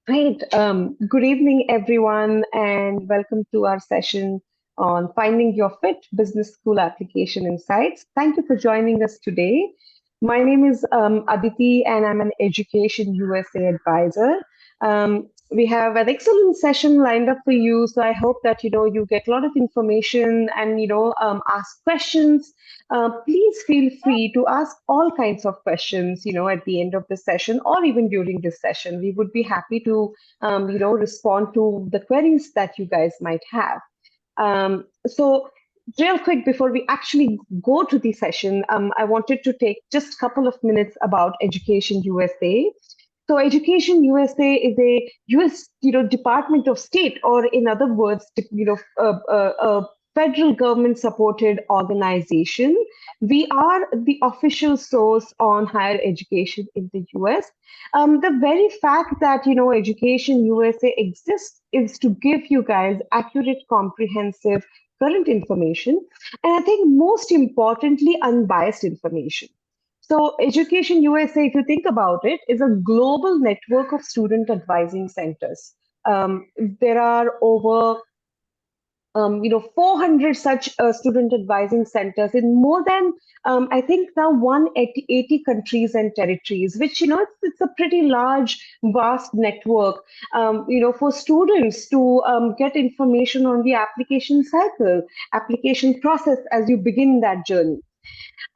Great. Good evening, everyone, and welcome to our session on Finding Your Fit Business School Application Insights. Thank you for joining us today. My name is Aditi, and I'm an Education USA advisor. We have an excellent session lined up for you, so I hope that you get a lot of information and ask questions. Please feel free to ask all kinds of questions, at the end of the session or even during this session. We would be happy to, respond to the queries that you guys might have. So real quick, before we actually go to the session, I wanted to take just a couple of minutes about Education USA. So Education USA is a US, Department of State, or in other words, federal government supported organization. We are the official source on higher education in the US. The very fact that, Education USA exists is to give you guys accurate, comprehensive, current information, and I think most importantly, unbiased information. So, Education USA, if you think about it, is a global network of student advising centers. There are over 400 such student advising centers in more than, I think now 180 countries and territories, which, it's a pretty large, vast network, for students to get information on the application cycle, application process as you begin that journey.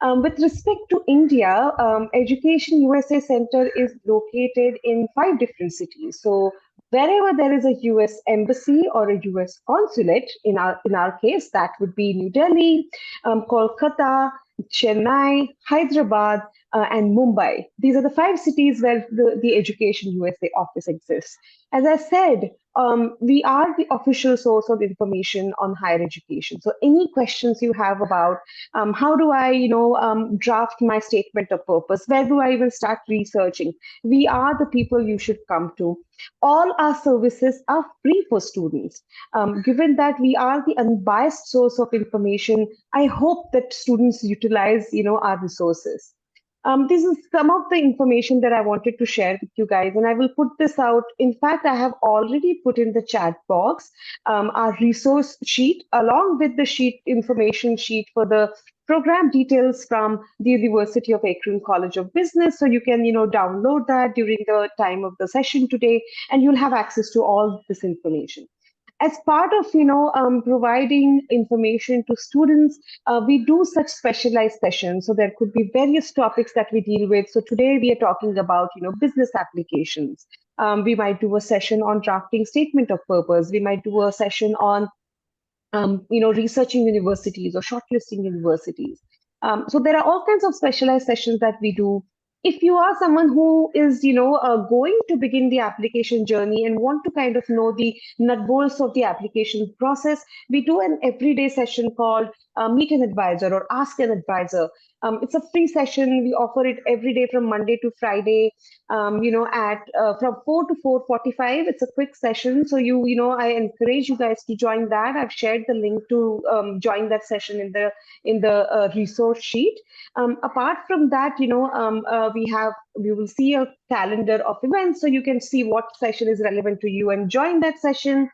With respect to India, Education USA Center is located in 5 different cities. So wherever there is a US embassy or a US consulate, in our case, that would be New Delhi, Kolkata, Chennai, Hyderabad, and Mumbai. These are the 5 cities where the Education USA office exists. As I said, we are the official source of information on higher education. So any questions you have about how do I, draft my statement of purpose? Where do I even start researching? We are the people you should come to. All our services are free for students. Given that we are the unbiased source of information, I hope that students utilize, our resources. This is some of the information that I wanted to share with you guys, and I will put this out. In fact, I have already put in the chat box our resource sheet along with the information sheet for the program details from the University of Akron College of Business. So you can, download that during the time of the session today, and you'll have access to all this information. As part of providing information to students, we do such specialized sessions. So there could be various topics that we deal with. So today we are talking about business applications. We might do a session on drafting statement of purpose. We might do a session on researching universities or shortlisting universities. So there are all kinds of specialized sessions that we do. If you are someone who is, going to begin the application journey and want to kind of know the nut bolts of the application process, we do an everyday session called Meet an Advisor or Ask an Advisor. It's a free session. We offer it every day from Monday to Friday, at from 4 to 4:45. It's a quick session. So I encourage you guys to join that. I've shared the link to join that session in the resource sheet. Apart from that, we will see a calendar of events, so you can see what session is relevant to you and join that session.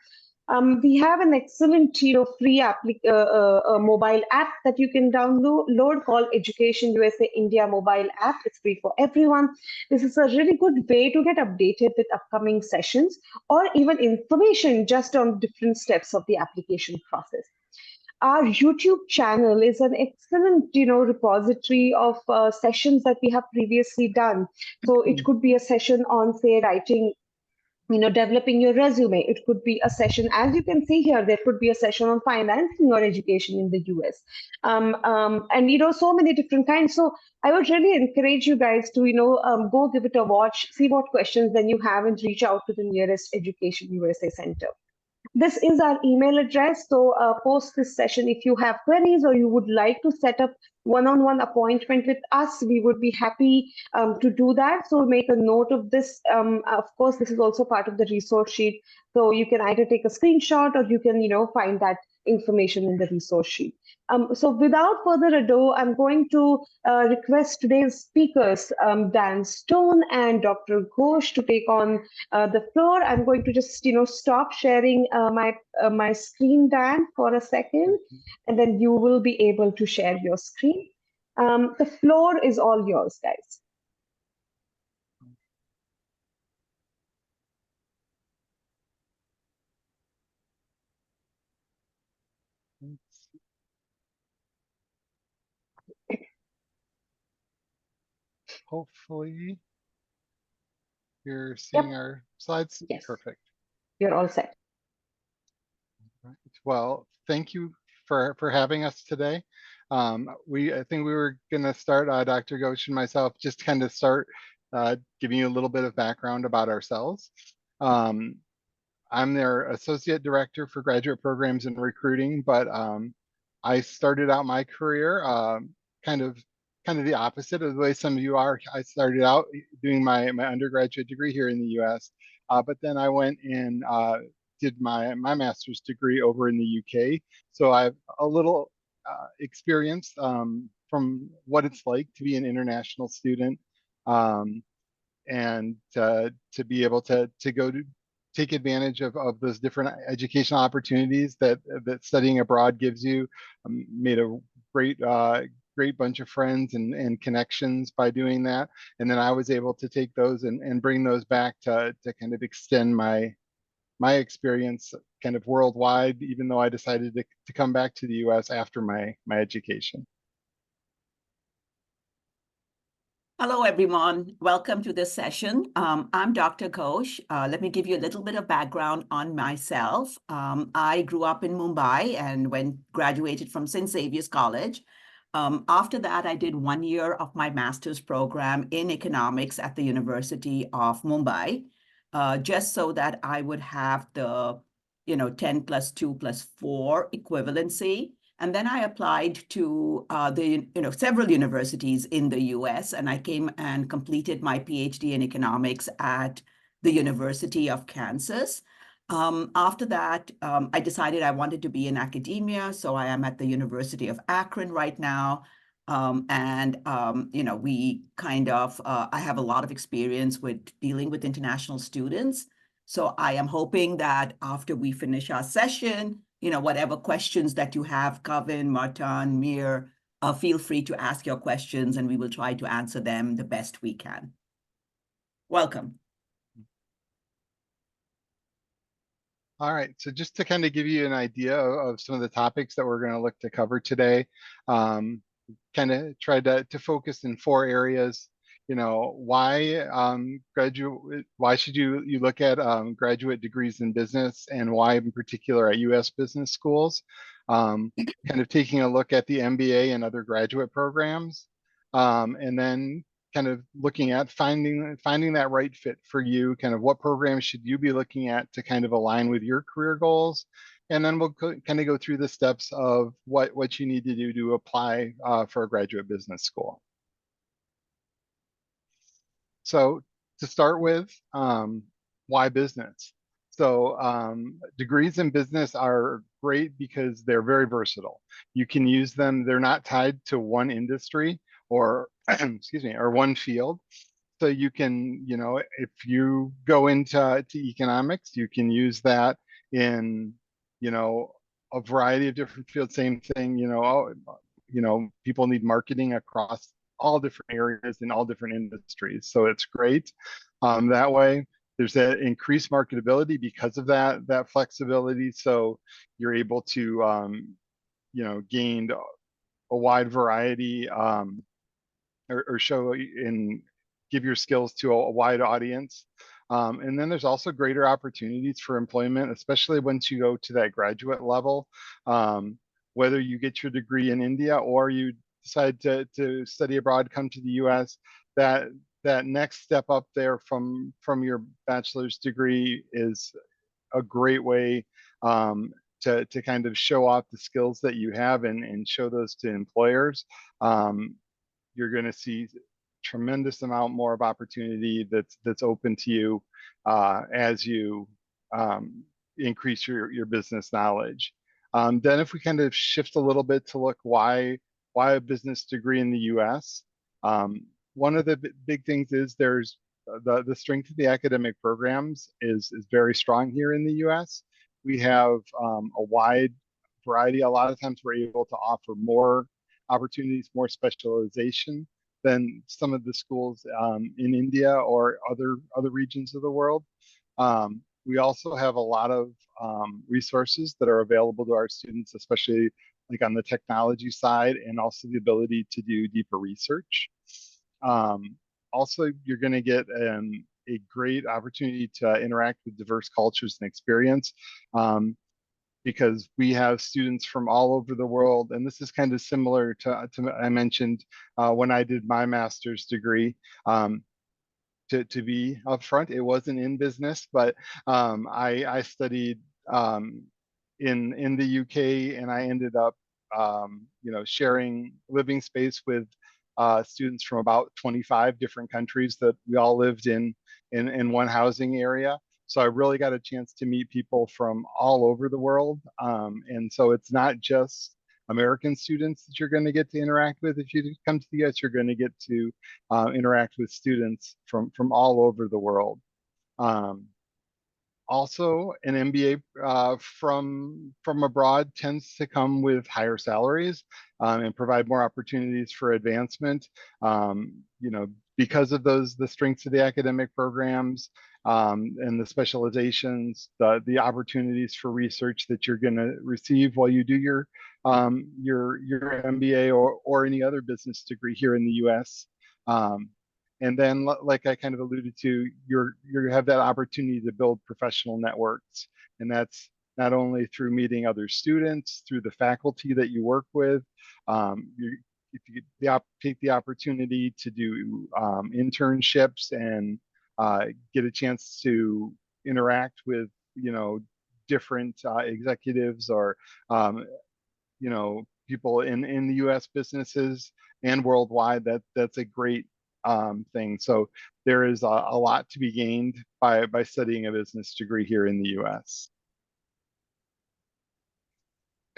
We have an excellent, free mobile app that you can download called Education USA India mobile app. It's free for everyone. This is a really good way to get updated with upcoming sessions or even information just on different steps of the application process. Our YouTube channel is an excellent, repository of sessions that we have previously done. So it could be a session on, say, writing, developing your resume. It could be a session, as you can see here, there could be a session on financing your education in the US. And, so many different kinds. So I would really encourage you guys to, go give it a watch, see what questions then you have and reach out to the nearest Education USA center. This is our email address. So post this session, if you have queries or you would like to set up one-on-one appointment with us, we would be happy to do that. So make a note of this. Of course, this is also part of the resource sheet. So you can either take a screenshot or you can, find that information in the resource sheet. So without further ado, I'm going to request today's speakers, Dan Stone and Dr. Ghosh, to take on the floor. I'm going to just, stop sharing my screen, Dan, for a second, and then you will be able to share your screen. The floor is all yours, guys. Hopefully you're seeing our slides. Yes. Perfect. You're all set. Right. Well, thank you for having us today. I think we were going to start, Dr. Ghosh and myself, just kind of start giving you a little bit of background about ourselves. I'm their associate director for graduate programs and recruiting, but I started out my career kind of the opposite of the way some of you are. I started out doing my undergraduate degree here in the U.S., but then I went and did my master's degree over in the UK. So I have a little experience from what it's like to be an international student. And to be able to go to take advantage of those different educational opportunities that studying abroad gives you. Made a great bunch of friends and connections by doing that, and then I was able to take those and bring those back to kind of extend my experience kind of worldwide, even though I decided to come back to the US after my education. Hello, everyone. Welcome to this session. I'm Dr. Ghosh. Let me give you a little bit of background on myself. I grew up in Mumbai and graduated from St. Xavier's College. After that, I did 1 year of my master's program in economics at the University of Mumbai, just so that I would have the 10 plus 2 plus 4 equivalency. And then I applied to several universities in the US, and I came and completed my PhD in economics at the University of Kansas. After that, I decided I wanted to be in academia, so I am at the University of Akron right now. We kind of, I have a lot of experience with dealing with international students. So I am hoping that after we finish our session, whatever questions that you have, Kavin, Martin, Mir, feel free to ask your questions and we will try to answer them the best we can. Welcome. All right, so just to kind of give you an idea of some of the topics that we're going to look to cover today, kind of tried to focus in 4 areas. Why why should you look at graduate degrees in business, and why in particular at US business schools? Kind of taking a look at the MBA and other graduate programs, and then kind of looking at finding that right fit for you. Kind of what programs should you be looking at to kind of align with your career goals, and then we'll kind of go through the steps of what you need to do to apply for a graduate business school. So to start with, why business? So degrees in business are great because they're very versatile. You can use them. They're not tied to one industry or excuse me, or one field. So you can, if you go into economics, you can use that in, a variety of different fields. Same thing, people need marketing across all different areas in all different industries. So it's great. That way, there's that increased marketability because of that flexibility. So you're able to, gain a wide variety, or show and give your skills to a wide audience. And then there's also greater opportunities for employment, especially once you go to that graduate level. Whether you get your degree in India or you decide to study abroad, come to the US, that next step up there from your bachelor's degree is a great way to kind of show off the skills that you have and show those to employers. You're going to see tremendous amount more of opportunity that's open to you as you increase your business knowledge. Then if we kind of shift a little bit to look why a business degree in the US, one of the big things is there's the strength of the academic programs is very strong here in the US. We have a wide variety. A lot of times we're able to offer more opportunities, more specialization than some of the schools in India or other regions of the world. We also have a lot of resources that are available to our students, especially like on the technology side, and also the ability to do deeper research. Also, you're going to get a great opportunity to interact with diverse cultures and experience, because we have students from all over the world. And this is kind of similar to I mentioned when I did my master's degree. To be upfront, it wasn't in business, but I studied in the UK, and I ended up sharing living space with students from about 25 different countries that we all lived in one housing area. So I really got a chance to meet people from all over the world. And so it's not just American students that you're going to get to interact with. If you come to the US, you're going to get to interact with students from all over the world. Also, an MBA from abroad tends to come with higher salaries and provide more opportunities for advancement. Because of the strengths of the academic programs and the specializations, the opportunities for research that you're going to receive while you do your MBA or any other business degree here in the U.S. And then, like I kind of alluded to, you have that opportunity to build professional networks. And that's not only through meeting other students, through the faculty that you work with. If you take the opportunity to do internships and get a chance to interact with, different executives or, people in the U.S. businesses and worldwide, that's a great thing. So there is a lot to be gained by studying a business degree here in the US.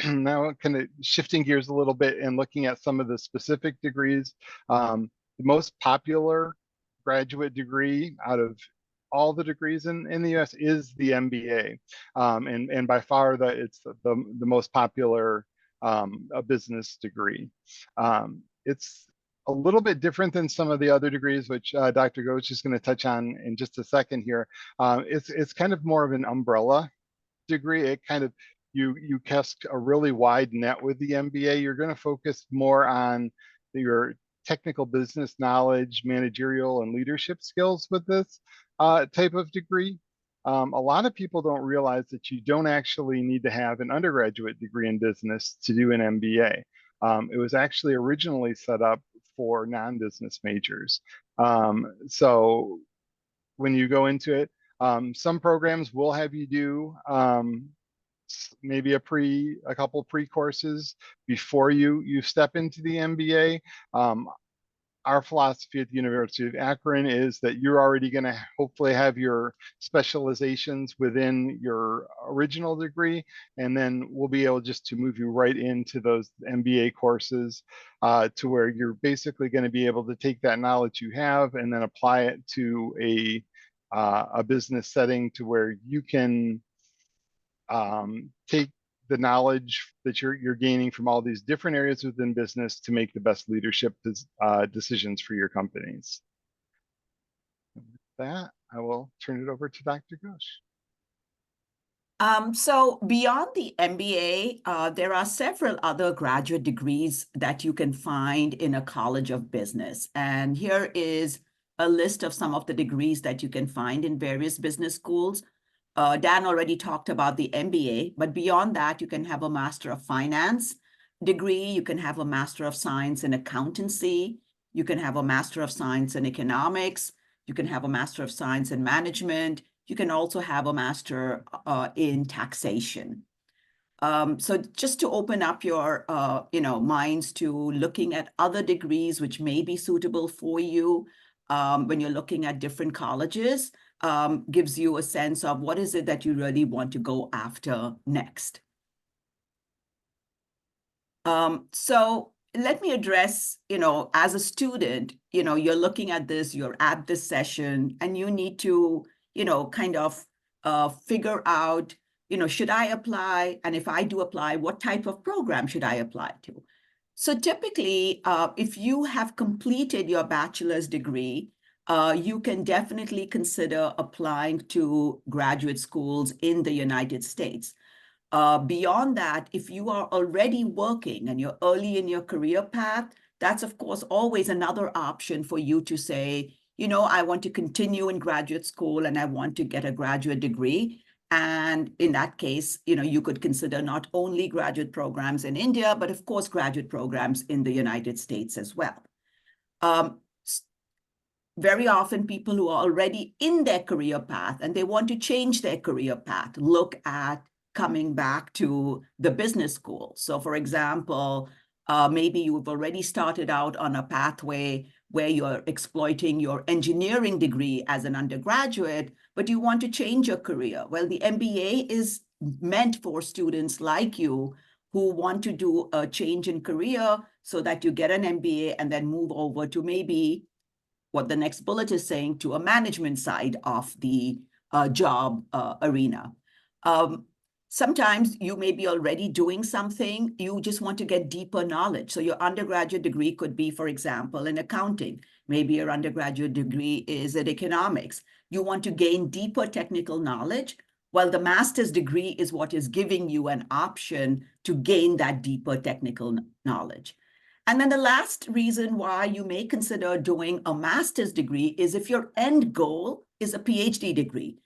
Now, kind of shifting gears a little bit and looking at some of the specific degrees, the most popular graduate degree out of all the degrees in the US is the MBA, and by far it's the most popular a business degree. It's a little bit different than some of the other degrees, which Dr. Ghosh is going to touch on in just a second here. It's kind of more of an umbrella degree. It kind of, you cast a really wide net with the MBA. You're going to focus more on your technical business knowledge, managerial and leadership skills with this type of degree. A lot of people don't realize that you don't actually need to have an undergraduate degree in business to do an MBA. It was actually originally set up for non-business majors. So when you go into it, some programs will have you do maybe a couple pre-courses before you step into the MBA. Our philosophy at the University of Akron is that you're already going to hopefully have your specializations within your original degree, and then we'll be able just to move you right into those MBA courses to where you're basically going to be able to take that knowledge you have and then apply it to a business setting to where you can take the knowledge that you're gaining from all these different areas within business to make the best leadership decisions for your companies. And with that, I will turn it over to Dr. Ghosh. So beyond the MBA, there are several other graduate degrees that you can find in a college of business. And here is a list of some of the degrees that you can find in various business schools. Dan already talked about the MBA, but beyond that, you can have a Master of Finance degree. You can have a Master of Science in Accountancy. You can have a Master of Science in Economics. You can have a Master of Science in Management. You can also have a Master in Taxation. So just to open up your minds to looking at other degrees which may be suitable for you when you're looking at different colleges, gives you a sense of what is it that you really want to go after next. So let me address, as a student, you're looking at this, you're at this session, and you need to, kind of figure out, should I apply? And if I do apply, what type of program should I apply to? So typically, if you have completed your bachelor's degree, you can definitely consider applying to graduate schools in the United States. Beyond that, if you are already working and you're early in your career path, that's of course always another option for you to say, I want to continue in graduate school and I want to get a graduate degree. And in that case, you could consider not only graduate programs in India, but of course, graduate programs in the United States as well. Very often people who are already in their career path and they want to change their career path, look at coming back to the business school. So for example, maybe you've already started out on a pathway where you're exploiting your engineering degree as an undergraduate, but you want to change your career. Well, the MBA is meant for students like you who want to do a change in career so that you get an MBA and then move over to maybe what the next bullet is saying, to a management side of the job arena. Sometimes you may be already doing something, you just want to get deeper knowledge. So your undergraduate degree could be, for example, in accounting. Maybe your undergraduate degree is in economics. You want to gain deeper technical knowledge, while the master's degree is what is giving you an option to gain that deeper technical knowledge. And then the last reason why you may consider doing a master's degree is if your end goal is a PhD degree.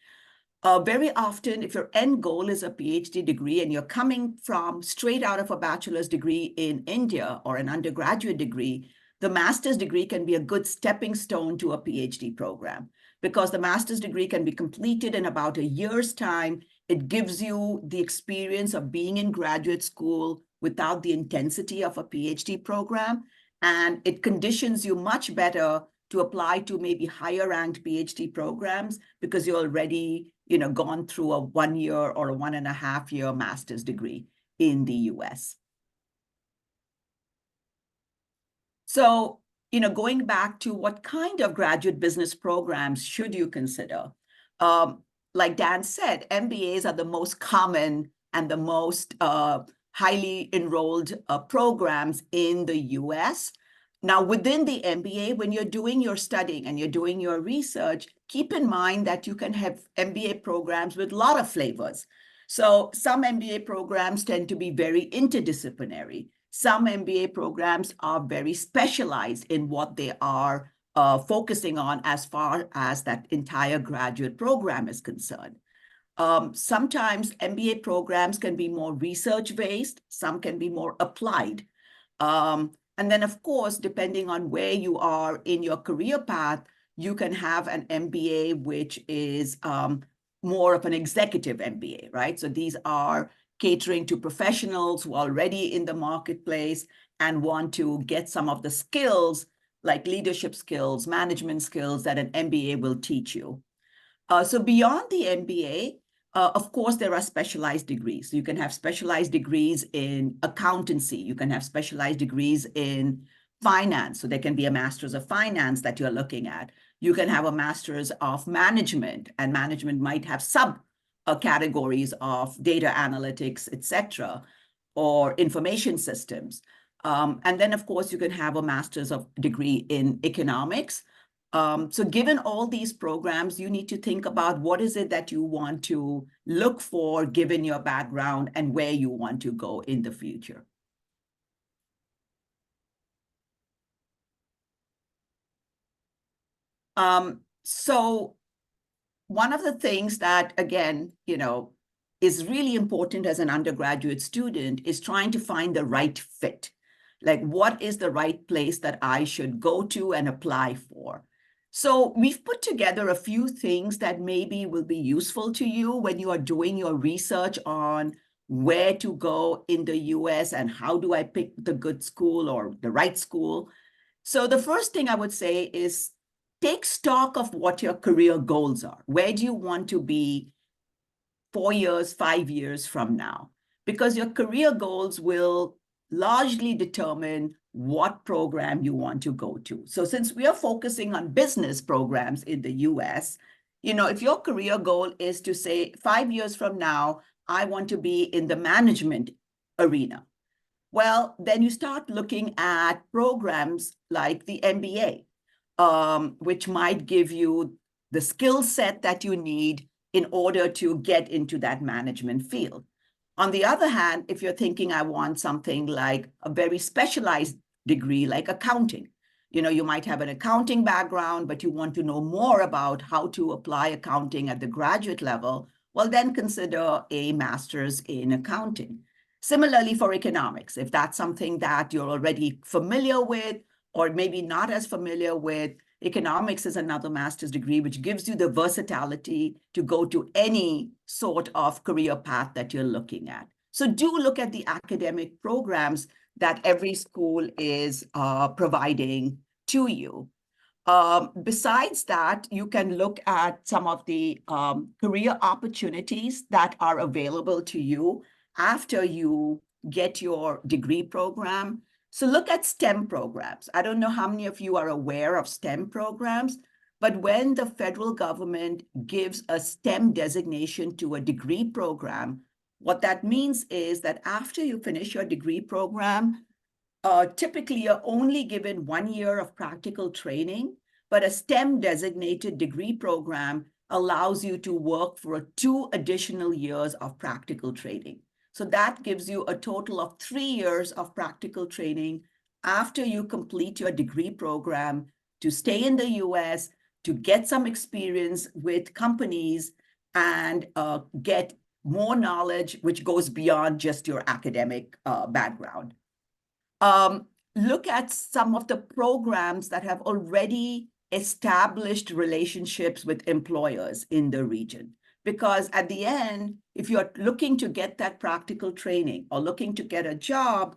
Very often, if your end goal is a PhD degree and you're coming from straight out of a bachelor's degree in India or an undergraduate degree, the master's degree can be a good stepping stone to a PhD program because the master's degree can be completed in about a year's time. It gives you the experience of being in graduate school without the intensity of a PhD program, and it conditions you much better to apply to maybe higher ranked PhD programs because you're already gone through a 1 year or a 1.5 year master's degree in the US. So, going back to what kind of graduate business programs should you consider? Like Dan said, MBAs are the most common and the most highly enrolled programs in the US. Now, within the MBA, when you're doing your studying and you're doing your research, keep in mind that you can have MBA programs with a lot of flavors. So some MBA programs tend to be very interdisciplinary. Some MBA programs are very specialized in what they are focusing on as far as that entire graduate program is concerned. Sometimes MBA programs can be more research-based, some can be more applied. And then, of course, depending on where you are in your career path, you can have an MBA which is more of an executive MBA, right? So these are catering to professionals who are already in the marketplace and want to get some of the skills like leadership skills, management skills that an MBA will teach you. So beyond the MBA, of course, there are specialized degrees. You can have specialized degrees in accountancy. You can have specialized degrees in finance. So there can be a master's of finance that you're looking at. You can have a master's of management, and management might have categories of data analytics, etc., or information systems. And then, of course, you can have a master's of degree in economics. So given all these programs, you need to think about what is it that you want to look for given your background and where you want to go in the future. So one of the things that, again, is really important as an undergraduate student is trying to find the right fit. Like, what is the right place that I should go to and apply for? So we've put together a few things that maybe will be useful to you when you are doing your research on where to go in the US and how do I pick the good school or the right school. So the first thing I would say is take stock of what your career goals are. Where do you want to be 4 years, 5 years from now? Because your career goals will largely determine what program you want to go to. So since we are focusing on business programs in the US, if your career goal is to say 5 years from now, I want to be in the management arena, well, then you start looking at programs like the MBA, which might give you the skill set that you need in order to get into that management field. On the other hand, if you're thinking, I want something like a very specialized degree like accounting, you might have an accounting background, but you want to know more about how to apply accounting at the graduate level, well, then consider a master's in accounting. Similarly for economics, if that's something that you're already familiar with, or maybe not as familiar with, economics is another master's degree, which gives you the versatility to go to any sort of career path that you're looking at. So do look at the academic programs that every school is providing to you. Besides that, you can look at some of the career opportunities that are available to you after you get your degree program. So look at STEM programs. I don't know how many of you are aware of STEM programs, but when the federal government gives a STEM designation to a degree program, what that means is that after you finish your degree program, typically you're only given 1 year of practical training, but a STEM designated degree program allows you to work for 2 additional years of practical training. So that gives you a total of 3 years of practical training after you complete your degree program to stay in the US, to get some experience with companies and get more knowledge, which goes beyond just your academic background. Look at some of the programs that have already established relationships with employers in the region. Because at the end, if you're looking to get that practical training or looking to get a job,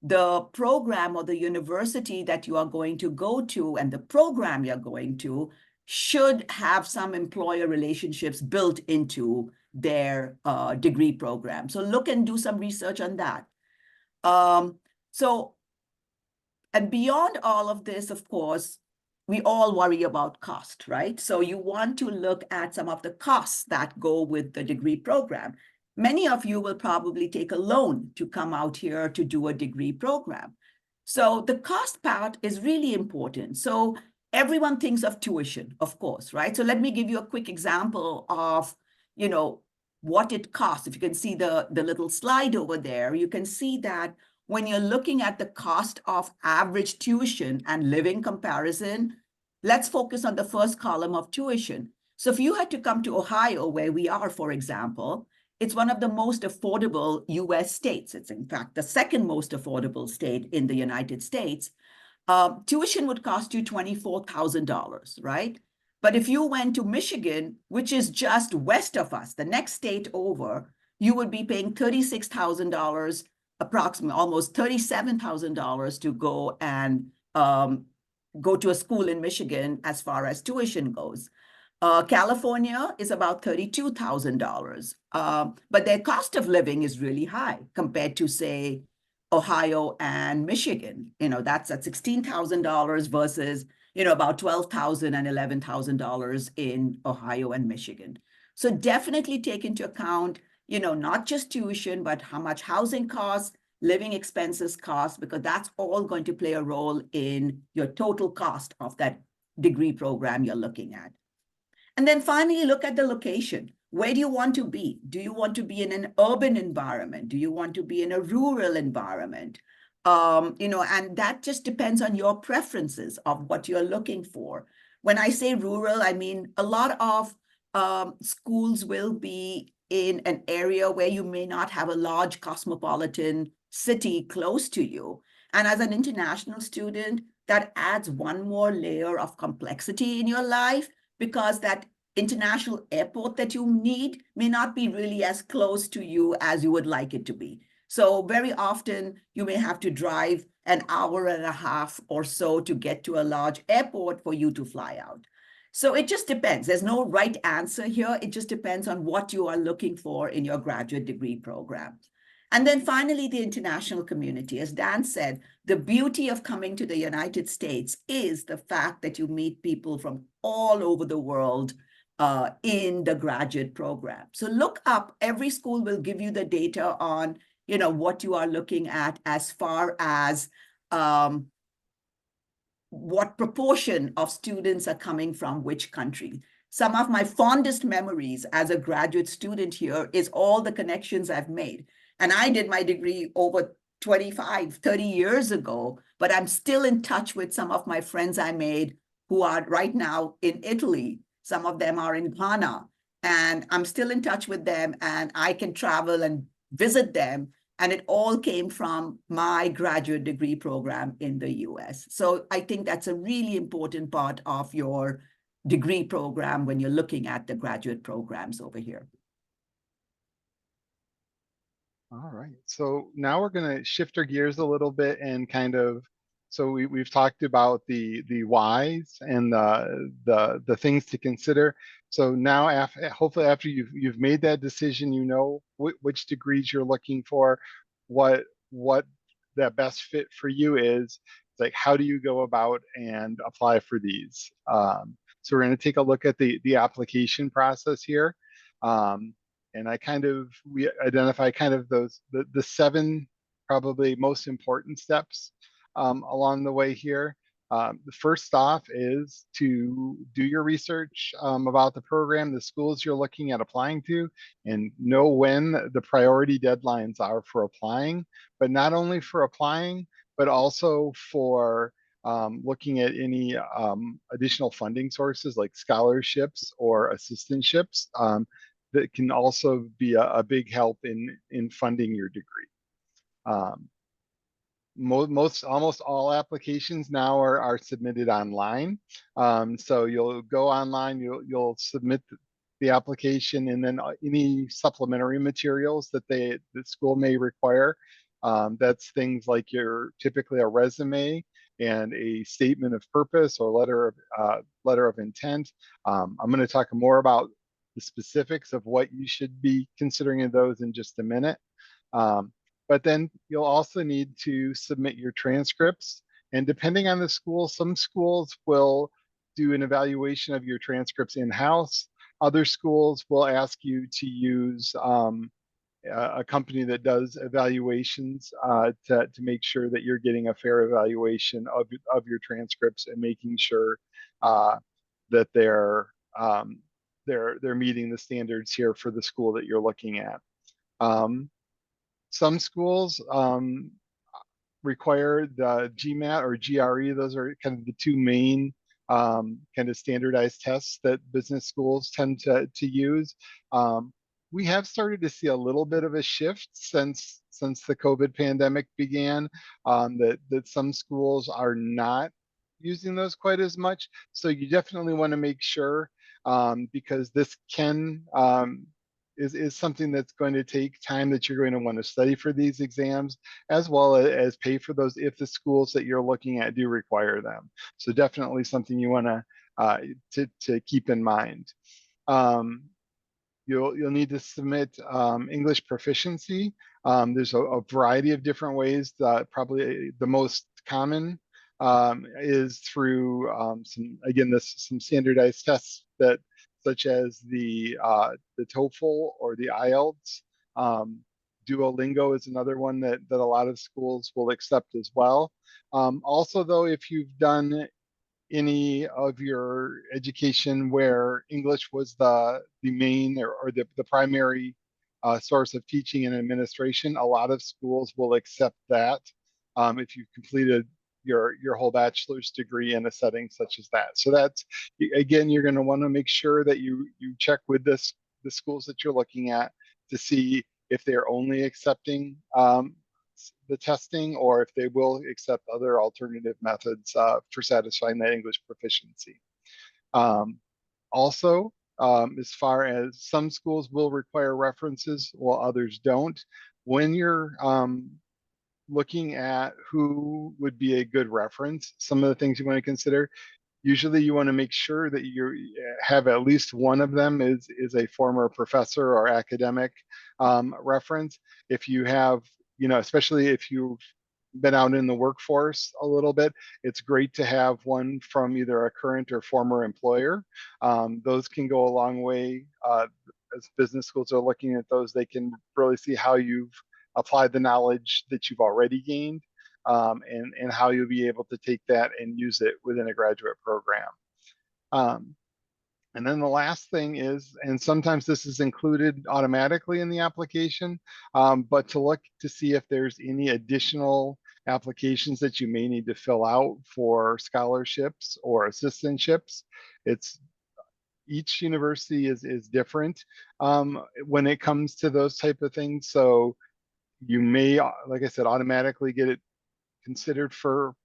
the program or the university that you are going to go to and the program you're going to should have some employer relationships built into their degree program. So look and do some research on that. And beyond all of this, of course, we all worry about cost, right? So you want to look at some of the costs that go with the degree program. Many of you will probably take a loan to come out here to do a degree program. So the cost part is really important. So everyone thinks of tuition, of course, right? So let me give you a quick example of, what it costs. If you can see the little slide over there, you can see that when you're looking at the cost of average tuition and living comparison, let's focus on the first column of tuition. So if you had to come to Ohio, where we are, for example, it's one of the most affordable US states. It's in fact the second most affordable state in the United States. Tuition would cost you $24,000, right? But if you went to Michigan, which is just west of us, the next state over, you would be paying $36,000, approximately almost $37,000 to go and go to a school in Michigan as far as tuition goes. California is about $32,000, but their cost of living is really high compared to, say, Ohio and Michigan. That's at $16,000 versus, about $12,000 and $11,000 in Ohio and Michigan. So definitely take into account, not just tuition, but how much housing costs, living expenses cost, because that's all going to play a role in your total cost of that degree program you're looking at. And then finally, look at the location. Where do you want to be? Do you want to be in an urban environment? Do you want to be in a rural environment? And that just depends on your preferences of what you're looking for. When I say rural, I mean a lot of schools will be in an area where you may not have a large cosmopolitan city close to you. And as an international student, that adds one more layer of complexity in your life, because that international airport that you need may not be really as close to you as you would like it to be. So very often you may have to drive an hour and a half or so to get to a large airport for you to fly out. So it just depends. There's no right answer here. It just depends on what you are looking for in your graduate degree program. And then finally, the international community. As Dan said, the beauty of coming to the United States is the fact that you meet people from all over the world in the graduate program. So look up, every school will give you the data on, what you are looking at as far as what proportion of students are coming from which country. Some of my fondest memories as a graduate student here is all the connections I've made. And I did my degree over 25, 30 years ago, but I'm still in touch with some of my friends I made who are right now in Italy. Some of them are in Ghana, and I'm still in touch with them, and I can travel and visit them. And it all came from my graduate degree program in the US. So I think that's a really important part of your degree program when you're looking at the graduate programs over here. All right. So now we're going to shift our gears a little bit and so we've talked about the whys and the things to consider. So now, hopefully after you've made that decision, you know which degrees you're looking for, what that best fit for you is. It's like, how do you go about and apply for these? So we're going to take a look at the application process here. And we identify the 7 probably most important steps along the way here. The first off is to do your research about the program, the schools you're looking at applying to, and know when the priority deadlines are for applying, but not only for applying, but also for looking at any additional funding sources like scholarships or assistantships that can also be a big help in funding your degree. Almost all applications now are submitted online. So you'll go online, you'll submit the application, and then any supplementary materials that the school may require. That's things like typically a resume and a statement of purpose or letter of intent. I'm going to talk more about the specifics of what you should be considering in those in just a minute. But then you'll also need to submit your transcripts. And depending on the school, some schools will do an evaluation of your transcripts in-house. Other schools will ask you to use a company that does evaluations to make sure that you're getting a fair evaluation of your transcripts and making sure that they're meeting the standards here for the school that you're looking at. Some schools require the GMAT or GRE. Those are kind of the 2 main kind of standardized tests that business schools tend to use. We have started to see a little bit of a shift since the COVID pandemic began, that some schools are not using those quite as much. So you definitely want to make sure, because this is something that's going to take time that you're going to want to study for these exams, as well as pay for those if the schools that you're looking at do require them. So definitely something you want to keep in mind. You'll need to submit English proficiency. There's a variety of different ways. Probably the most common is through some standardized tests such as the TOEFL or the IELTS. Duolingo is another one that a lot of schools will accept as well. Also, though, if you've done any of your education where English was the main or the primary source of teaching and administration, a lot of schools will accept that if you've completed your whole bachelor's degree in a setting such as that. So that's, again, you're going to want to make sure that you check with the schools that you're looking at to see if they're only accepting the testing or if they will accept other alternative methods for satisfying that English proficiency. Also, as far as some schools will require references while others don't, when you're looking at who would be a good reference, some of the things you want to consider, Usually you want to make sure that you have at least one of them is a former professor or academic reference. If you have, especially if you've been out in the workforce a little bit, it's great to have one from either a current or former employer. Those can go a long way. As business schools are looking at those, they can really see how you've applied the knowledge that you've already gained, and how you'll be able to take that and use it within a graduate program. And then the last thing is, and sometimes this is included automatically in the application, but to look to see if there's any additional applications that you may need to fill out for scholarships or assistantships. Each university is different when it comes to those type of things. So you may, like I said, automatically get it considered for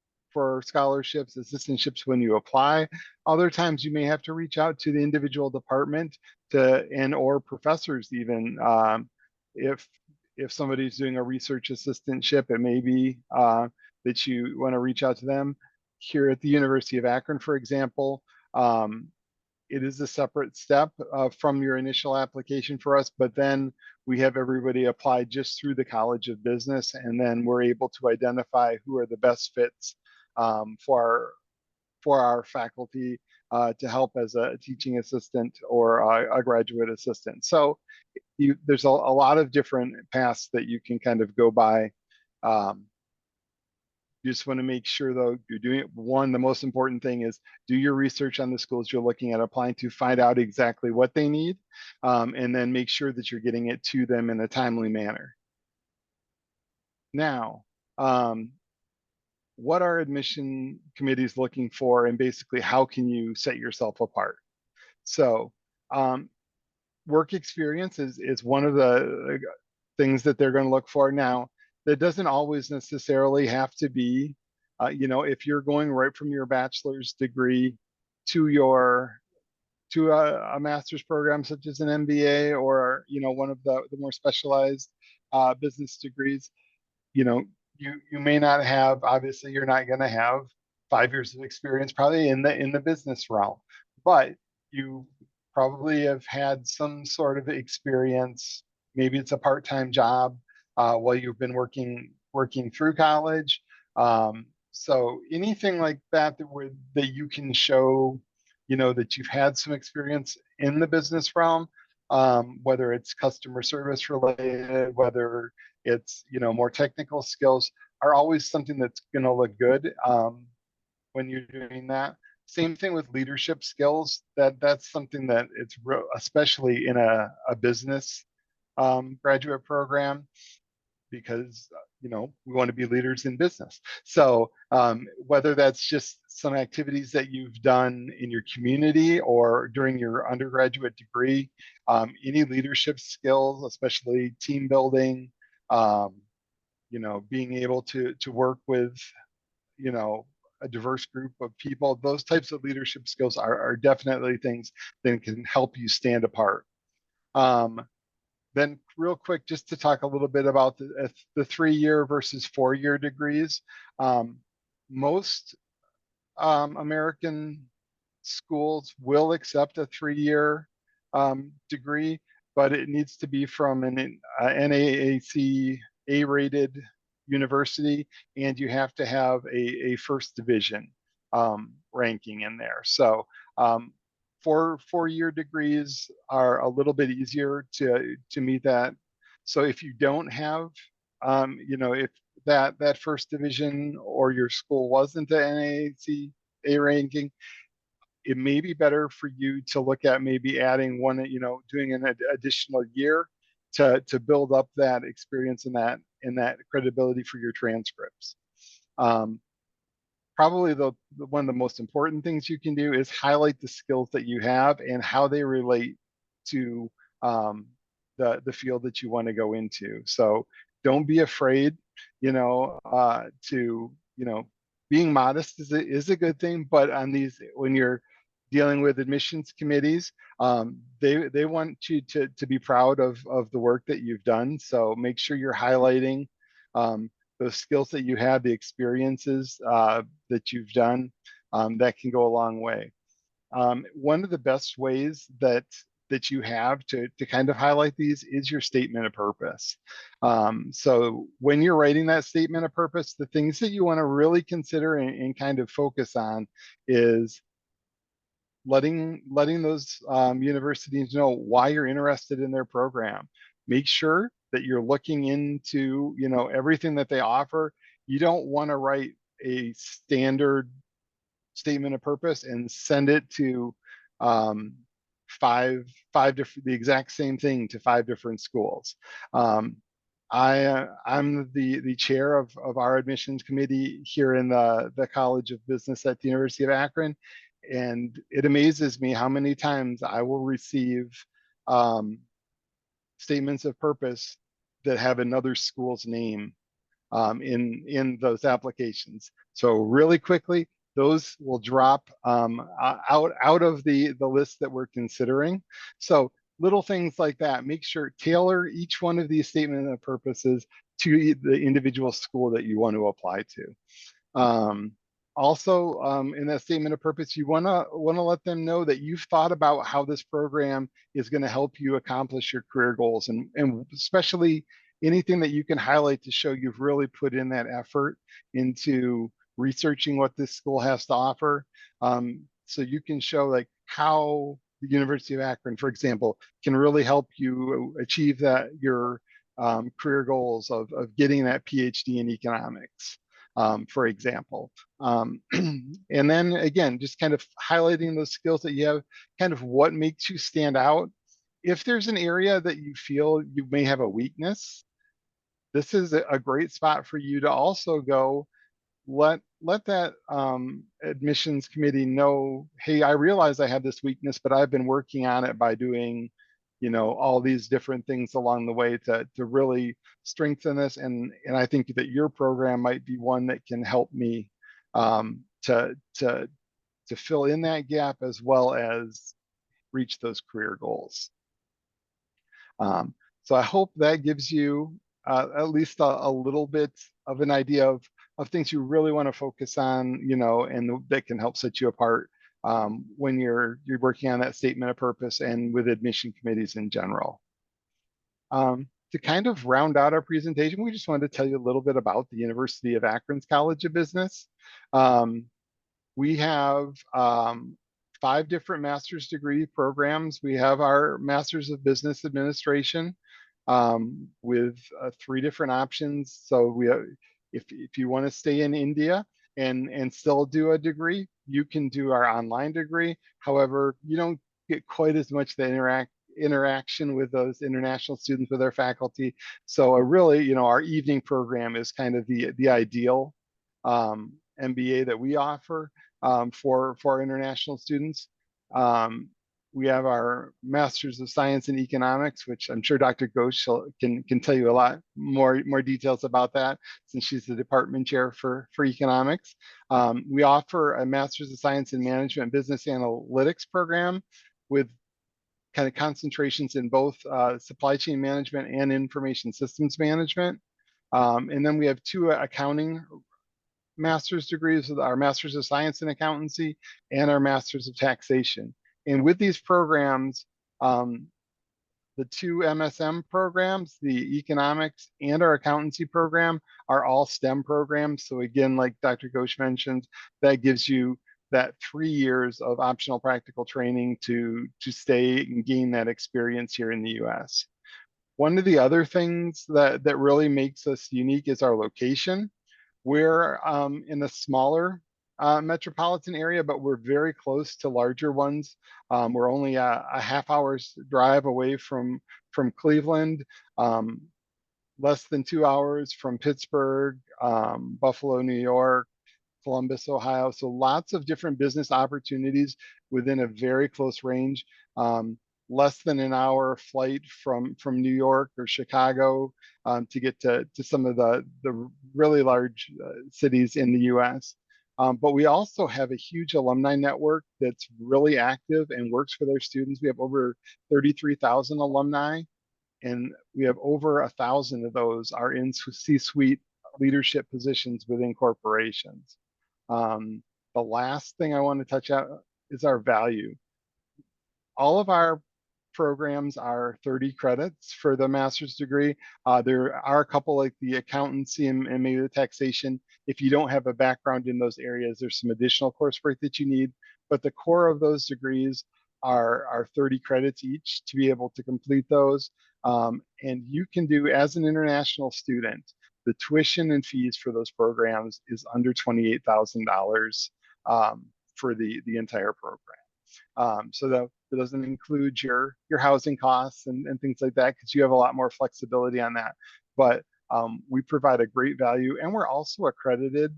scholarships, assistantships when you apply. Other times you may have to reach out to the individual department or professors even. If somebody's doing a research assistantship, it may be that you want to reach out to them. Here at the University of Akron, for example, it is a separate step from your initial application for us, but then we have everybody apply just through the College of Business, and then we're able to identify who are the best fits for our faculty to help as a teaching assistant or a graduate assistant. So there's a lot of different paths that you can kind of go by. You just want to make sure, though, you're doing it. One, the most important thing is do your research on the schools you're looking at applying to, find out exactly what they need, and then make sure that you're getting it to them in a timely manner. Now, what are admission committees looking for, and basically how can you set yourself apart? So work experience is one of the things that they're going to look for. Now, that doesn't always necessarily have to be, if you're going right from your bachelor's degree to a master's program such as an MBA or one of the more specialized business degrees, you may not have, obviously you're not going to have 5 years of experience probably in the business realm, but you probably have had some sort of experience. Maybe it's a part-time job while you've been working through college. So anything like that that you can show, that you've had some experience in the business realm, whether it's customer service related, whether it's more technical skills, are always something that's going to look good when you're doing that. Same thing with leadership skills. That's something that it's real, especially in a business graduate program, because we want to be leaders in business. So whether that's just some activities that you've done in your community or during your undergraduate degree, any leadership skills, especially team building, being able to work with a diverse group of people, those types of leadership skills are definitely things that can help you stand apart. Then real quick, just to talk a little bit about the 3-year versus 4-year degrees. Most American schools will accept a 3-year degree, but it needs to be from an NAAC A-rated university, and you have to have a first division ranking in there. So 4-year degrees are a little bit easier to meet that. So if you don't have, if that first division or your school wasn't the NAAC A ranking, it may be better for you to look at maybe adding one, doing an additional year to build up that experience and that credibility for your transcripts. Probably one of the most important things you can do is highlight the skills that you have and how they relate to the field that you want to go into. So don't be afraid, to, being modest is a good thing, but when you're dealing with admissions committees, they want you to be proud of the work that you've done. So make sure you're highlighting those skills that you have, the experiences that you've done. that can go a long way. One of the best ways that you have to kind of highlight these is your statement of purpose. So when you're writing that statement of purpose, the things that you want to really consider and kind of focus on is letting those universities know why you're interested in their program. Make sure that you're looking into, you know, everything that they offer. You don't want to write a standard statement of purpose and send it to five different, the exact same thing to 5 different schools. I'm the chair of our admissions committee here in the College of Business at the University of Akron, and it amazes me how many times I will receive statements of purpose that have another school's name in those applications. So really quickly, those will drop out of the list that we're considering. So little things like that, make sure tailor each one of these statement of purposes to the individual school that you want to apply to. Also, in that statement of purpose, you want to let them know that you've thought about how this program is going to help you accomplish your career goals, and especially anything that you can highlight to show you've really put in that effort into researching what this school has to offer. So you can show like how the University of Akron, for example, can really help you achieve that your career goals of getting that PhD in economics. For example. And then again, just kind of highlighting those skills that you have, kind of what makes you stand out. If there's an area that you feel you may have a weakness, this is a great spot for you to also go, let that admissions committee know, hey, I realize I have this weakness, but I've been working on it by doing, you know, all these different things along the way to really strengthen this. And I think that your program might be one that can help me to fill in that gap as well as reach those career goals. So I hope that gives you at least a little bit of an idea of things you really want to focus on, you know, and that can help set you apart when you're working on that statement of purpose and with admission committees in general. To kind of round out our presentation, we just wanted to tell you a little bit about the University of Akron's College of Business. We have 5 different master's degree programs. We have our Master's of Business Administration with 3 different options. So we have, if you want to stay in India and still do a degree, you can do our online degree. However, you don't get quite as much the interaction with those international students with our faculty. So really, you know, our evening program is kind of the ideal MBA that we offer for our international students. We have our Masters of Science in Economics, which I'm sure Dr. Ghosh can tell you a lot more details about that, since she's the department chair for economics. We offer a Masters of Science in Management and Business Analytics program with kind of concentrations in both supply chain management and information systems management. And then we have 2 accounting master's degrees, with our Masters of Science in Accountancy and our Masters of Taxation. And with these programs, the 2 MSM programs, the economics and our accountancy program, are all STEM programs. So again, like Dr. Ghosh mentioned, that gives you that 3 years of optional practical training to stay and gain that experience here in the US. One of the other things that really makes us unique is our location. We're in a smaller metropolitan area, but we're very close to larger ones. We're only a half-hour's drive away from Cleveland, less than 2 hours from Pittsburgh, Buffalo, New York, Columbus, Ohio. So lots of different business opportunities within a very close range. Less than an hour flight from New York or Chicago to get to some of the really large cities in the US. But we also have a huge alumni network that's really active and works for their students. We have over 33,000 alumni, and we have over 1,000 of those are in C-suite leadership positions within corporations. The last thing I want to touch on is our value. All of our programs are 30 credits for the master's degree. There are a couple like the accountancy and maybe the taxation. If you don't have a background in those areas, there's some additional coursework that you need. But the core of those degrees are 30 credits each to be able to complete those. And you can do, as an international student, the tuition and fees for those programs is under $28,000 for the entire program. So that doesn't include your housing costs and things like that, because you have a lot more flexibility on that. But we provide a great value, and we're also accredited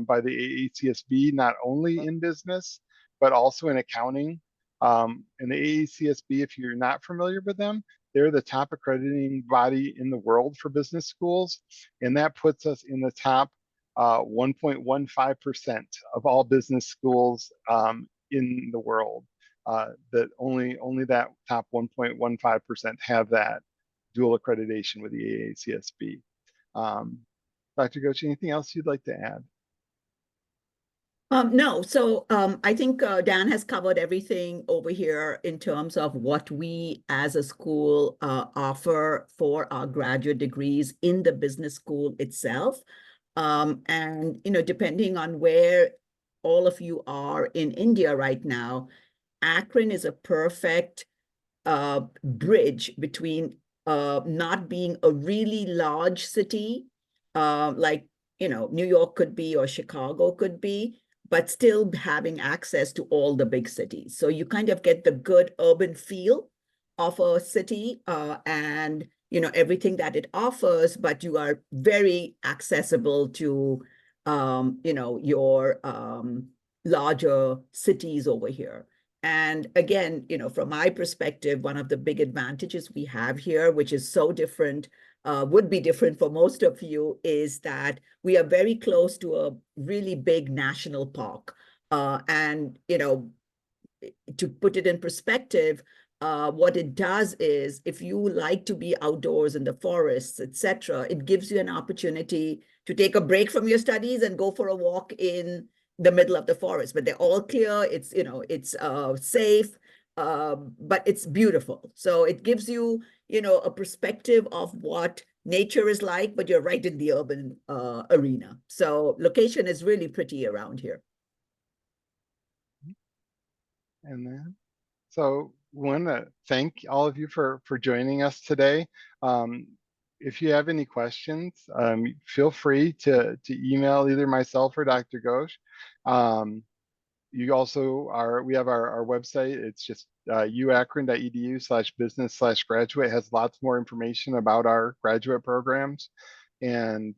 by the AACSB, not only in business, but also in accounting. And the AACSB, if you're not familiar with them, they're the top accrediting body in the world for business schools. And that puts us in the top 1.15% of all business schools in the world. That only that top 1.15% have that dual accreditation with the AACSB. Dr. Ghosh, anything else you'd like to add? No, so I think Dan has covered everything over here in terms of what we as a school offer for our graduate degrees in the business school itself. And, you know, depending on where all of you are in India right now, Akron is a perfect bridge between not being a really large city, like, you know, New York could be or Chicago could be, but still having access to all the big cities. So you kind of get the good urban feel of a city and, you know, everything that it offers, but you are very accessible to, you know, your larger cities over here. And again, you know, from my perspective, one of the big advantages we have here, which is so different, would be different for most of you, is that we are very close to a really big national park. And, you know, to put it in perspective, what it does is, if you like to be outdoors in the forests, etc., it gives you an opportunity to take a break from your studies and go for a walk in the middle of the forest. But they're all clear. It's, you know, it's safe, but it's beautiful. So it gives you, you know, a perspective of what nature is like, but you're right in the urban arena. So location is really pretty around here. And then, so we want to thank all of you for joining us today. If you have any questions, feel free to email either myself or Dr. Ghosh. You also we have our website. It's just uakron.edu/business/graduate. It has lots more information about our graduate programs. And,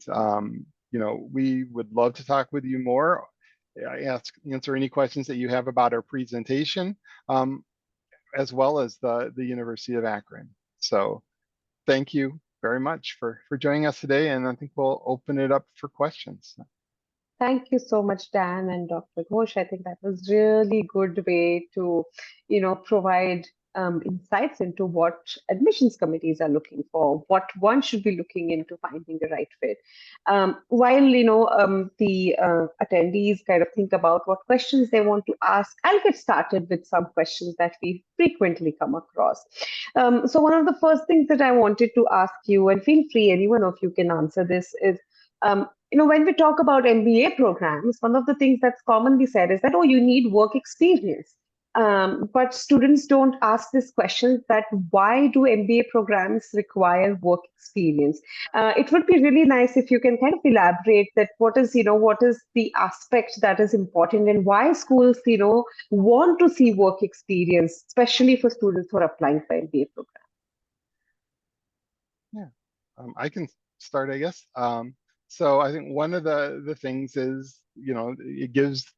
you know, we would love to talk with you more. Answer any questions that you have about our presentation, as well as the University of Akron. So thank you very much for joining us today, and I think we'll open it up for questions. Thank you so much, Dan and Dr. Ghosh. I think that was really good way to, you know, provide insights into what admissions committees are looking for, what one should be looking into finding the right fit. While, you know, the attendees kind of think about what questions they want to ask, I'll get started with some questions that we frequently come across. So one of the first things that I wanted to ask you, and feel free, any one of you can answer this, is, you know, when we talk about MBA programs, one of the things that's commonly said is that, oh, you need work experience. But students don't ask this question, that why do MBA programs require work experience? It would be really nice if you can kind of elaborate that what is, you know, what is the aspect that is important, and why schools, you know, want to see work experience, especially for students who are applying for MBA programs. Yeah, I can start, I guess. So I think one of the things is, you know, it gives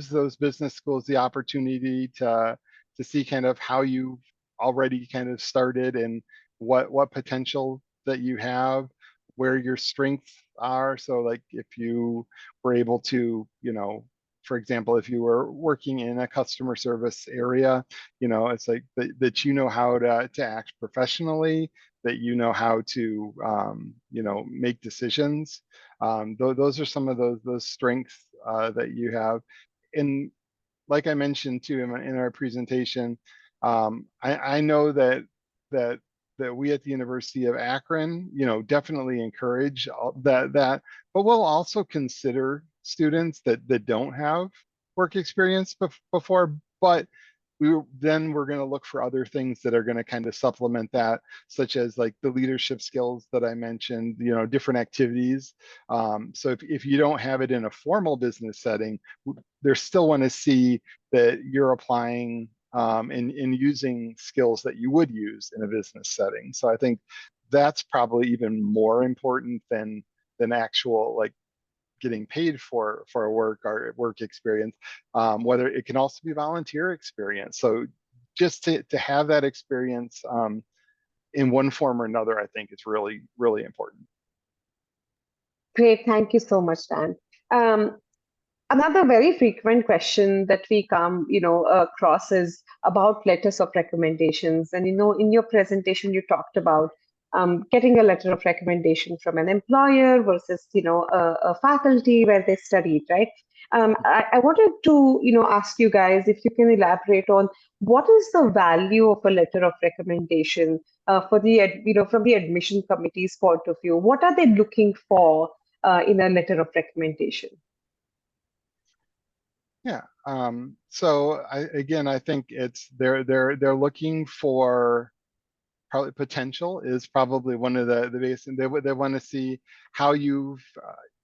those business schools the opportunity to see kind of how you've already kind of started, and what potential that you have, where your strengths are. So like if you were able to, you know, for example, if you were working in a customer service area, you know, it's like that you know how to act professionally, that you know how to, you know, make decisions. Those are some of those strengths that you have. in like I mentioned too in our presentation, I know that that we at the University of Akron, definitely encourage that, but we'll also consider students that don't have work experience before, but we're going to look for other things that are going to kind of supplement that, such as like the leadership skills that I mentioned, different activities. So if you don't have it in a formal business setting, they still want to see that you're applying and using skills that you would use in a business setting. So I think that's probably even more important than actual like getting paid for work or work experience. Whether it can also be volunteer experience. So just to have that experience in one form or another, I think is really, really important. Great, thank you so much, Dan. Another very frequent question that we come, across is about letters of recommendations. And, in your presentation, you talked about getting a letter of recommendation from an employer versus, a faculty where they studied, right? I wanted to, ask you guys if you can elaborate on what is the value of a letter of recommendation for from the admission committee's point of view. What are they looking for in a letter of recommendation? Yeah. So I think it's they're looking for probably potential is probably one of the base, and they want to see how you've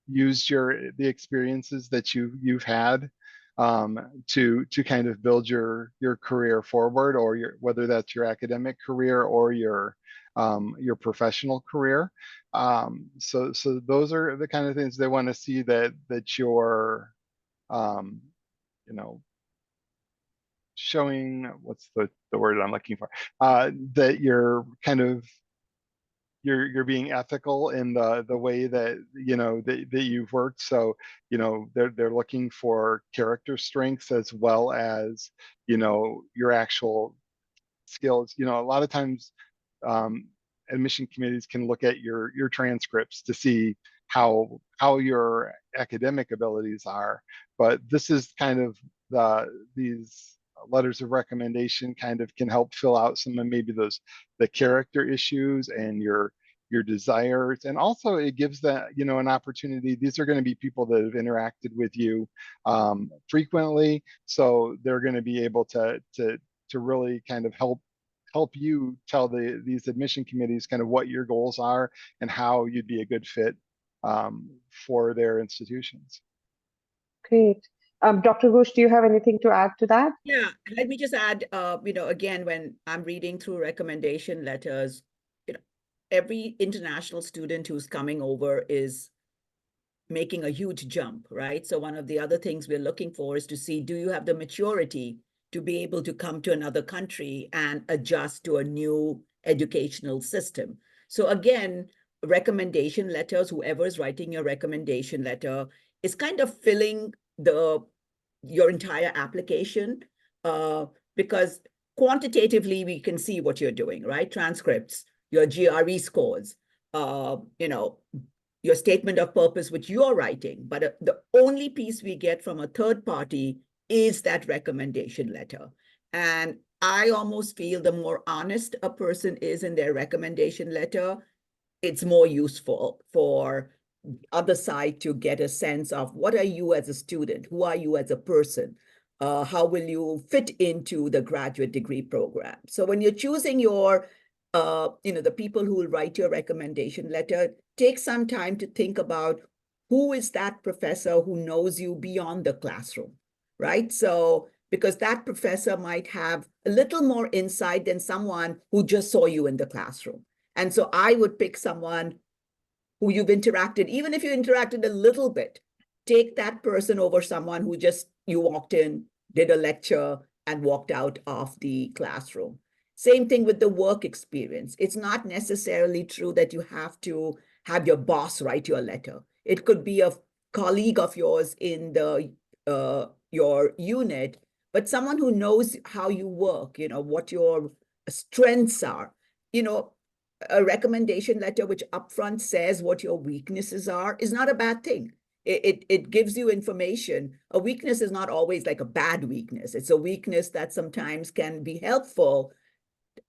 used the experiences that you've had to kind of build your career forward, or whether that's your academic career or your professional career. So those are the kind of things they want to see that you're showing, what's the word I'm looking for, that you're kind of you're being ethical in the way that that you've worked. So they're looking for character strengths as well as your actual skills. A lot of times admission committees can look at your transcripts to see how your academic abilities are, but this is kind of these letters of recommendation kind of can help fill out some of maybe the character issues and your desires. And also it gives that an opportunity. These are going to be people that have interacted with you frequently, so they're going to be able to really kind of help you tell these admission committees kind of what your goals are and how you'd be a good fit for their institutions. Great. Dr. Ghosh, do you have anything to add to that? Yeah, let me just add, again, when I'm reading through recommendation letters, every international student who's coming over is making a huge jump, right? So one of the other things we're looking for is to see, do you have the maturity to be able to come to another country and adjust to a new educational system? So again, recommendation letters, whoever is writing your recommendation letter is kind of filling your entire application, because quantitatively we can see what you're doing, right? Transcripts, your GRE scores, your statement of purpose, which you're writing. But the only piece we get from a third party is that recommendation letter. And I almost feel the more honest a person is in their recommendation letter, it's more useful for other side to get a sense of what are you as a student, who are you as a person, how will you fit into the graduate degree program. So when you're choosing your the people who will write your recommendation letter, take some time to think about who is that professor who knows you beyond the classroom, right? So because that professor might have a little more insight than someone who just saw you in the classroom. And so I would pick someone who you've interacted, even if you interacted a little bit, take that person over someone who just, you walked in, did a lecture, and walked out of the classroom. Same thing with the work experience. It's not necessarily true that you have to have your boss write your letter. It could be a colleague of yours in your unit, but someone who knows how you work, what your strengths are. A recommendation letter which upfront says what your weaknesses are is not a bad thing. it gives you information. A weakness is not always like a bad weakness. It's a weakness that sometimes can be helpful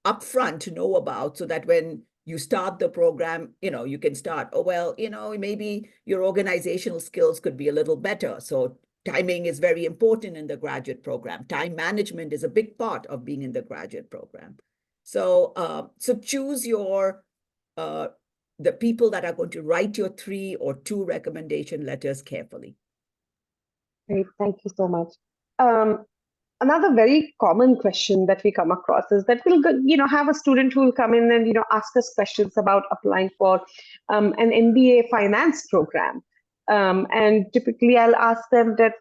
upfront to know about, so that when you start the program, you can start, oh, well, maybe your organizational skills could be a little better. So timing is very important in the graduate program. Time management is a big part of being in the graduate program. So, so choose your, the people that are going to write your 3 or 2 recommendation letters carefully. Great, thank you so much. Another very common question that we come across is that we'll have a student who will come in and ask us questions about applying for an MBA finance program. And typically I'll ask them that,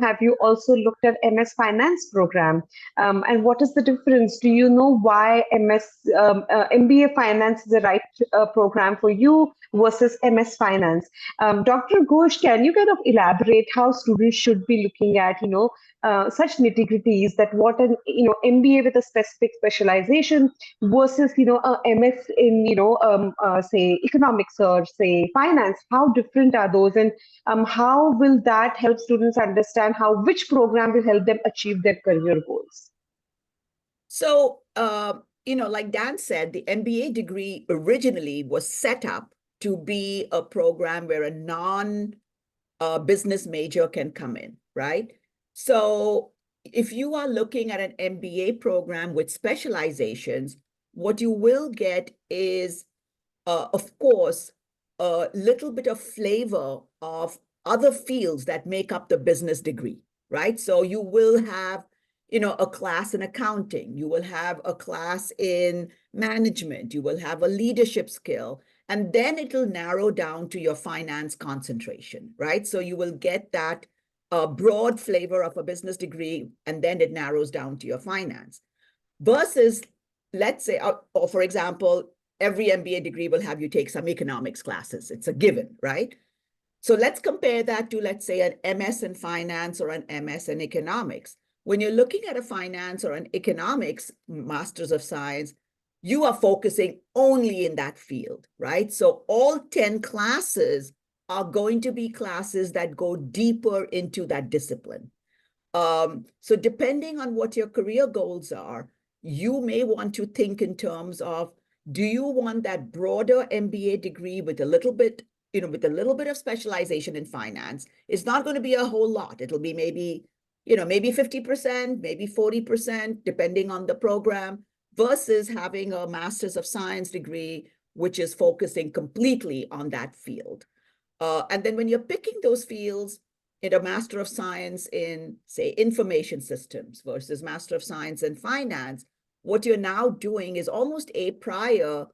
have you also looked at MS Finance program? And what is the difference? Do you know why MBA Finance is the right program for you versus MS Finance? Dr. Ghosh, can you kind of elaborate how students should be looking at, such nitty-gritties, that what an MBA with a specific specialization versus a MS in say economics or say finance? How different are those, and how will that help students understand which program will help them achieve their career goals? So like Dan said, the MBA degree originally was set up to be a program where a non-business major can come in, right? So if you are looking at an MBA program with specializations, what you will get is, of course, a little bit of flavor of other fields that make up the business degree, right? So you will have, a class in accounting, you will have a class in management, you will have a leadership skill, and then it'll narrow down to your finance concentration, right? So you will get that broad flavor of a business degree, and then it narrows down to your finance. Versus, let's say, or for example, every MBA degree will have you take some economics classes. It's a given, right? So let's compare that to, let's say, an MS in finance or an MS in economics. When you're looking at a finance or an economics Masters of Science, you are focusing only in that field, right? So all 10 classes are going to be classes that go deeper into that discipline. So depending on what your career goals are, you may want to think in terms of, do you want that broader MBA degree with a little bit, with a little bit of specialization in finance? It's not going to be a whole lot. It'll be maybe, maybe 50%, maybe 40%, depending on the program, versus having a Master's of Science degree, which is focusing completely on that field. And then when you're picking those fields, in a Master of Science in, say, information systems versus Master of Science in finance, what you're now doing is almost a prior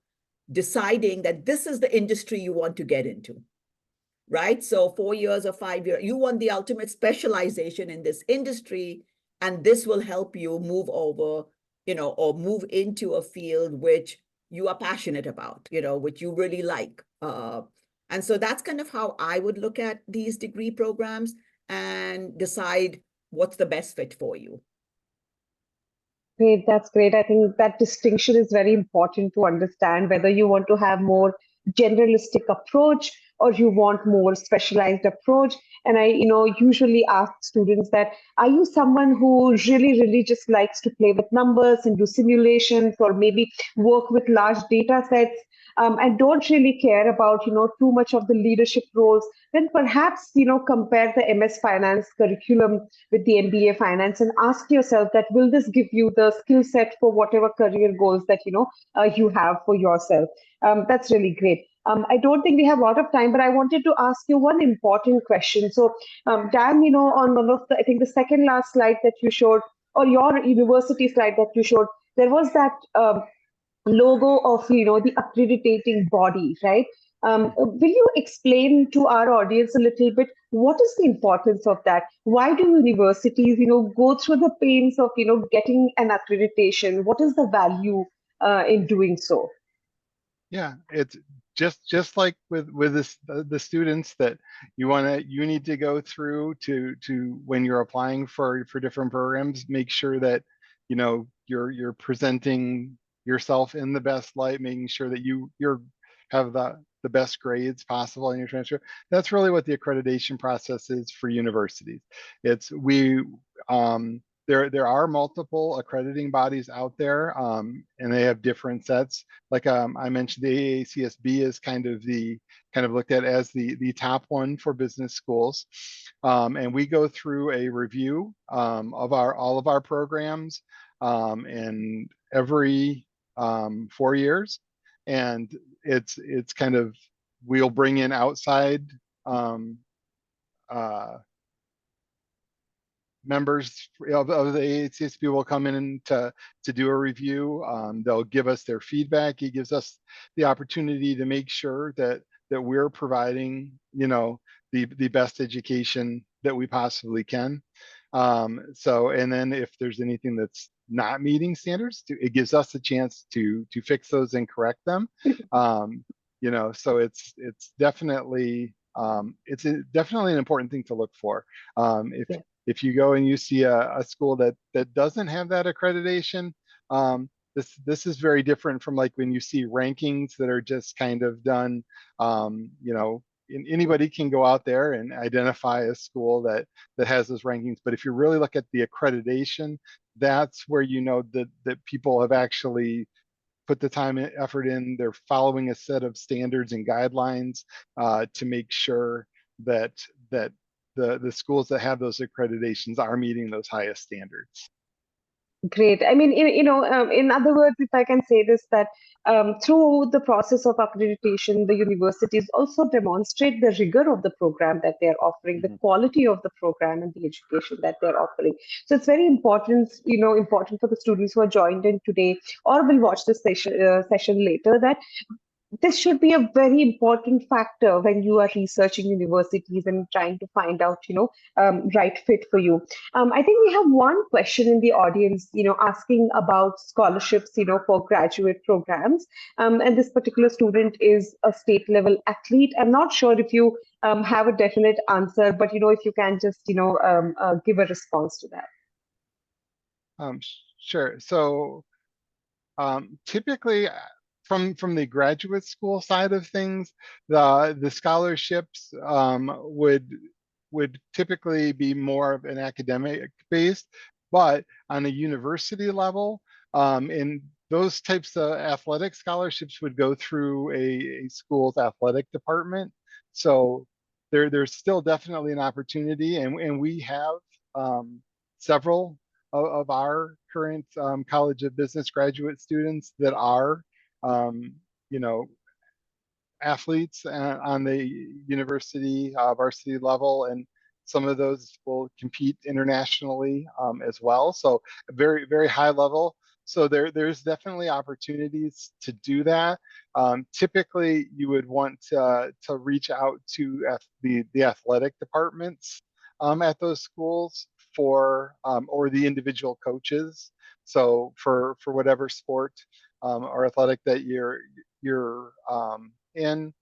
deciding that this is the industry you want to get into, right? So 4 years or 5 years, you want the ultimate specialization in this industry, and this will help you move over, or move into a field which you are passionate about, which you really like. And so that's kind of how I would look at these degree programs and decide what's the best fit for you. Great, that's great. I think that distinction is very important to understand, whether you want to have more generalistic approach or you want more specialized approach. And I, usually ask students that, are you someone who really just likes to play with numbers and do simulations, or maybe work with large data sets, and don't really care about, too much of the leadership roles? Then perhaps, compare the MS Finance curriculum with the MBA Finance and ask yourself that, will this give you the skill set for whatever career goals that, you have for yourself? That's really great. I don't think we have a lot of time, but I wanted to ask you one important question. So, Dan, on one of the, I think the second last slide that you showed, or your university slide that you showed, there was that logo of, the accrediting body, right? Will you explain to our audience a little bit, what is the importance of that? Why do universities, go through the pains of, getting an accreditation? What is the value in doing so? Yeah, it's just like with this, the students that you need to go through to when you're applying for different programs. Make sure that you're presenting yourself in the best light, making sure that you have the best grades possible in your transcript. That's really what the accreditation process is for universities. It's there are multiple accrediting bodies out there, and they have different sets. Like I mentioned, the AACSB is kind of looked at as the top one for business schools, and we go through a review of all of our programs, and every 4 years, and it's kind of, we'll bring in outside members of the AACSB will come in to do a review. They'll give us their feedback. It gives us the opportunity to make sure that we're providing, the best education that we possibly can. So, and then if there's anything that's not meeting standards, it gives us a chance to fix those and correct them. So it's definitely definitely an important thing to look for. If you go and you see a school that doesn't have that accreditation, this is very different from like when you see rankings that are just kind of done. Anybody can go out there and identify a school that has those rankings. But if you really look at the accreditation, that's where that people have actually put the time and effort in. They're following a set of standards and guidelines to make sure that the schools that have those accreditations are meeting those highest standards. Great. I mean, in other words, if I can say this, that through the process of accreditation, the universities also demonstrate the rigor of the program that they're offering, the quality of the program and the education that they're offering. So it's very important, important for the students who are joined in today or will watch this session later, that this should be a very important factor when you are researching universities and trying to find out, right fit for you. I think we have one question in the audience, asking about scholarships, for graduate programs. And this particular student is a state level athlete. I'm not sure if you have a definite answer, but, if you can just, give a response to that. Sure. So typically, from the graduate school side of things, the scholarships would typically be more of an academic based, but on a university level, in those types of athletic scholarships would go through a school's athletic department. So there's still definitely an opportunity, and we have several of our current College of Business graduate students that are athletes on the university varsity level, and some of those will compete internationally as well. So very, very high level. So there's definitely opportunities to do that. Typically, you would want to reach out to the athletic departments at those schools for or the individual coaches. So for whatever sport or athletic that you're in,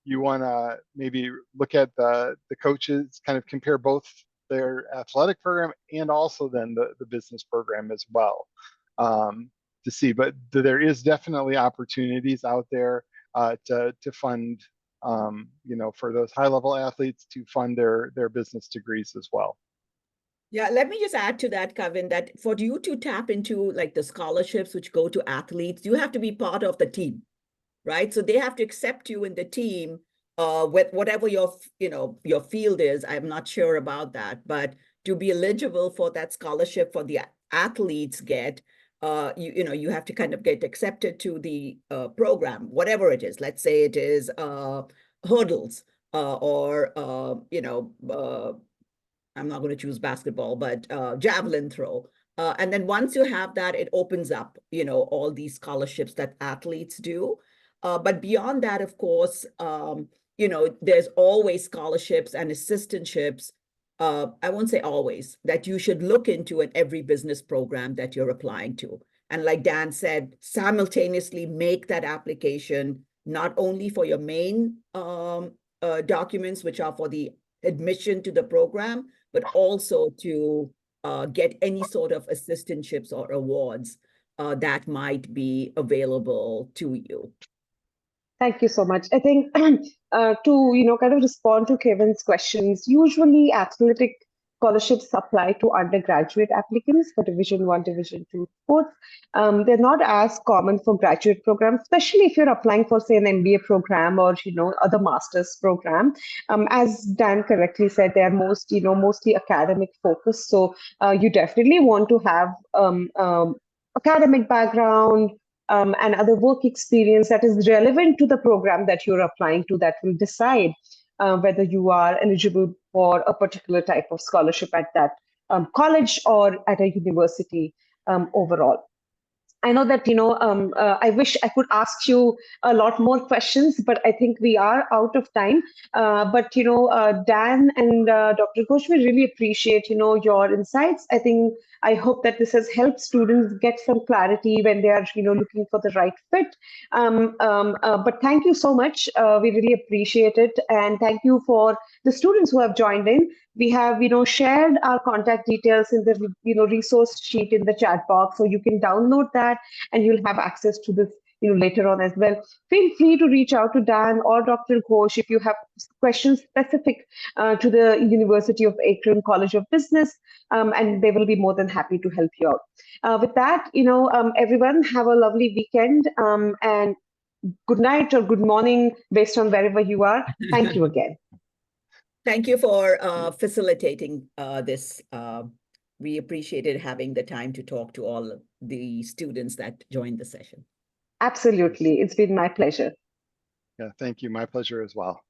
you want to maybe look at the coaches, kind of compare both their athletic program and also then the business program as well, to see. But there is definitely opportunities out there to fund, for those high level athletes to fund their business degrees as well. Yeah, let me just add to that, Kevin, that for you to tap into like the scholarships which go to athletes, you have to be part of the team, right? So they have to accept you in the team with whatever your field is. I'm not sure about that, but to be eligible for that scholarship for the athletes get, you have to kind of get accepted to the program, whatever it is. Let's say it is hurdles or I'm not going to choose basketball, but javelin throw. And then once you have that, it opens up, all these scholarships that athletes do. But beyond that, of course, there's always scholarships and assistantships. I won't say always, that you should look into in every business program that you're applying to. And like Dan said, simultaneously make that application, not only for your main documents, which are for the admission to the program, but also to get any sort of assistantships or awards that might be available to you. Thank you so much. I think to kind of respond to Kevin's questions, usually athletic scholarships apply to undergraduate applicants for Division 1, Division 2 sports. They're not as common for graduate programs, especially if you're applying for, say, an MBA program or other master's program. As Dan correctly said, they are mostly academic focused. So you definitely want to have academic background, and other work experience that is relevant to the program that you're applying to, that will decide whether you are eligible for a particular type of scholarship at that college or at a university overall. I know that, I wish I could ask you a lot more questions, but I think we are out of time. But, Dan and Dr. Ghosh, we really appreciate, your insights. I hope that this has helped students get some clarity when they are, looking for the right fit. But thank you so much. We really appreciate it. And thank you for the students who have joined in. We have, shared our contact details in the, resource sheet in the chat box, so you can download that and you'll have access to this, later on as well. Feel free to reach out to Dan or Dr. Ghosh if you have questions specific to the University of Akron College of Business, and they will be more than happy to help you out. With that, everyone have a lovely weekend, and good night or good morning based on wherever you are. Thank you again. Thank you for facilitating this. We appreciated having the time to talk to all the students that joined the session. Absolutely. It's been my pleasure. Yeah, thank you. My pleasure as well.